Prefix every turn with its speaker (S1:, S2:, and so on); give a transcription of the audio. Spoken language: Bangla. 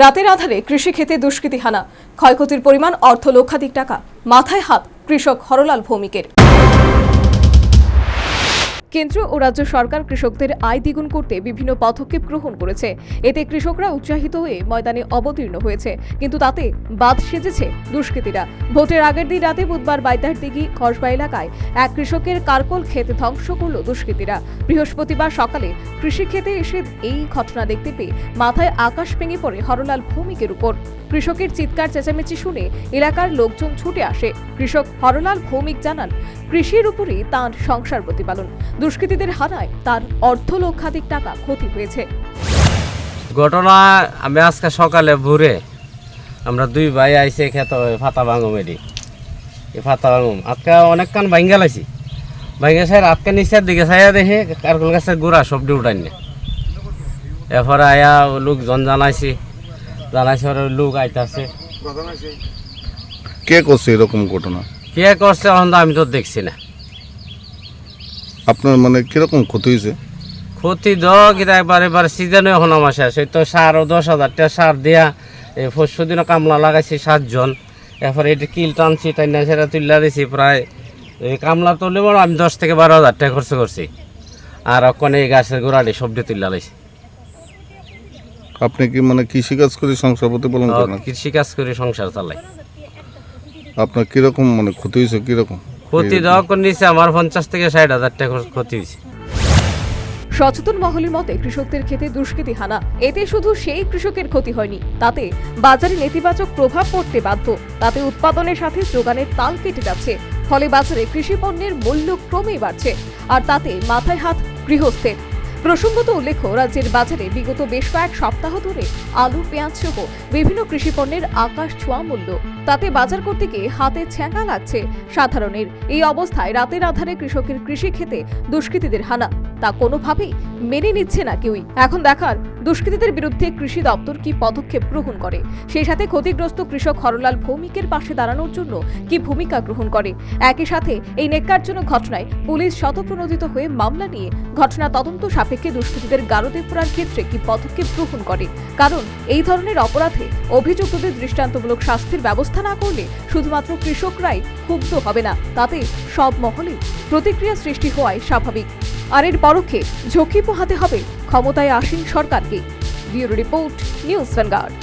S1: রাতের আধারে কৃষি ক্ষেতে দুষ্কৃতী হানা, ক্ষয়ক্ষতির পরিমাণ অর্ধ লক্ষাধিক টাকা, মাথায় হাত কৃষক হরলাল ভৌমিকের। কেন্দ্র ও রাজ্য সরকার কৃষকদের আয় দ্বিগুণ করতে বিভিন্ন পদক্ষেপ গ্রহণ করেছে। এতে কৃষকরা উৎসাহিত হয়ে ময়দানে অবতীর্ণ হয়েছে, কিন্তু তাতে বাদ সেজেছে দুষ্কৃতীরা। ভোটের আগের দিন রাতে বুধবার বাইতারদিঘি কসবা এলাকায় এক কৃষকের কারকল ক্ষেত ধ্বংস করল দুষ্কৃতীরা। বৃহস্পতিবার সকালে কৃষি ক্ষেতে এসে এই ঘটনা দেখতে পেয়ে মাথায় আকাশ ভেঙে পড়ে হরলাল ভৌমিকের উপর। কৃষকের চিৎকার চেঁচামেচি শুনে এলাকার লোকজন ছুটে আসে। কৃষক হরলাল ভৌমিক জানান, কৃষির উপরই তাঁর সংসার প্রতিপালন। দুষ্কৃতীদের হানায় তার অর্ধ লক্ষাধিক টাকা ক্ষতি হয়েছে।
S2: ঘটনা আমি আজকে সকালে ভোরে আমরা দুই ভাই আইসে খেত ফাতা ভাঙম এটি এই ফাতা ভাঙম আজকে অনেক কান ভাঙ্গা লাইছি। ভাঙ্গা সাই আজকে নিচের দিকে চাইয়া দেখে কারকল গাছের গোড়া সবটি উঠাই না। এরপরে আয়া লোকজন জানাইছি লোক আইতাছে।
S3: কে করছে এরকম ঘটনা?
S2: কে করছে এখন আমি তো দেখছি না।
S3: আপনার মানে কিরকম ক্ষতি হয়েছে?
S2: ক্ষতি কিন্তু একবার সিজনে এখন আমার শেষ এই তো সার ও 10,000 টাকা সার দিয়া এই পরশু দিনও কামলা লাগাইছি 7 জন। এরপরে এটা কিল টানছি টাইনা সেটা তুললা দিছি প্রায় এই কামলা তুললে বড় আমি 10 থেকে 12,000 টাকা খরচ করছি। আর ওখানে এই গাছের গোড়াটি সবটি তুললা লাইছি।
S3: আপনি কি মানে কৃষিকাজ করে সংসার প্রতিপালন করেন?
S2: কৃষিকাজ করে সংসার চালাই।
S3: আপনার কিরকম মানে ক্ষতি হয়েছে? কিরকম
S2: ক্ষতি যখন নিচে আমার 50 থেকে 60,000 টাকা ক্ষতি হয়েছে।
S1: সচেতন মহলের মতে কৃষকদের ক্ষেতে দুষ্কৃতী হানা, এতে শুধু সেই কৃষকের ক্ষতি হয়নি, তাতে বাজারে নেতিবাচক প্রভাব পড়তে বাধ্য। তাতে উৎপাদনের সাথে যোগানের তাল কেটে যাচ্ছে, ফলে বাজারে কৃষি পণ্যের মূল্য ক্রমেই বাড়ছে, আর তাতে মাথায় হাত গৃহস্থের। প্রসঙ্গত উল্লেখ্য, রাজ্যের বাজারে বিগত বেশ কয়েক সপ্তাহ ধরে আলু, পেঁয়াজ সহ বিভিন্ন কৃষি পণ্যের আকাশ ছোঁয়া মূল্য। তাতে বাজার করতে গিয়ে হাতে ছ্যাঁকা লাগছে সাধারণের। এই অবস্থায় রাতের আধারে কৃষকের কৃষি ক্ষেতে দুষ্কৃতীদের হানা, তা কোনোভাবেই মেনে নিচ্ছে না কেউই। এখন দেখার দুষ্কৃতীদের বিরুদ্ধে কৃষি দপ্তর কি পদক্ষেপ গ্রহণ করে, সেই সাথে ক্ষতিগ্রস্ত কৃষক হরলাল ভৌমিকের পাশে দাঁড়ানোর জন্য কি ভূমিকা গ্রহণ করে। একই সাথে এই ন্যাক্কারজনক ঘটনায় পুলিশ স্বতঃপ্রণোদিত হয়ে মামলা নিয়ে ঘটনা তদন্ত সাপেক্ষে দুষ্কৃতীদের গারদে পোড়ার ক্ষেত্রে কি পদক্ষেপ গ্রহণ করে। কারণ এই ধরনের অপরাধে অভিযুক্তদের দৃষ্টান্তমূলক শাস্তির ব্যবস্থা না করলে শুধুমাত্র কৃষকরাই ক্ষুব্ধ হবে না, তাতে সব মহলে প্রতিক্রিয়া সৃষ্টি হওয়াই স্বাভাবিক। আর এর পরোক্ষে ঝুঁকি পোহাতে হবে ক্ষমতায় আসীন সরকারকে। Bureau report, news vanguard.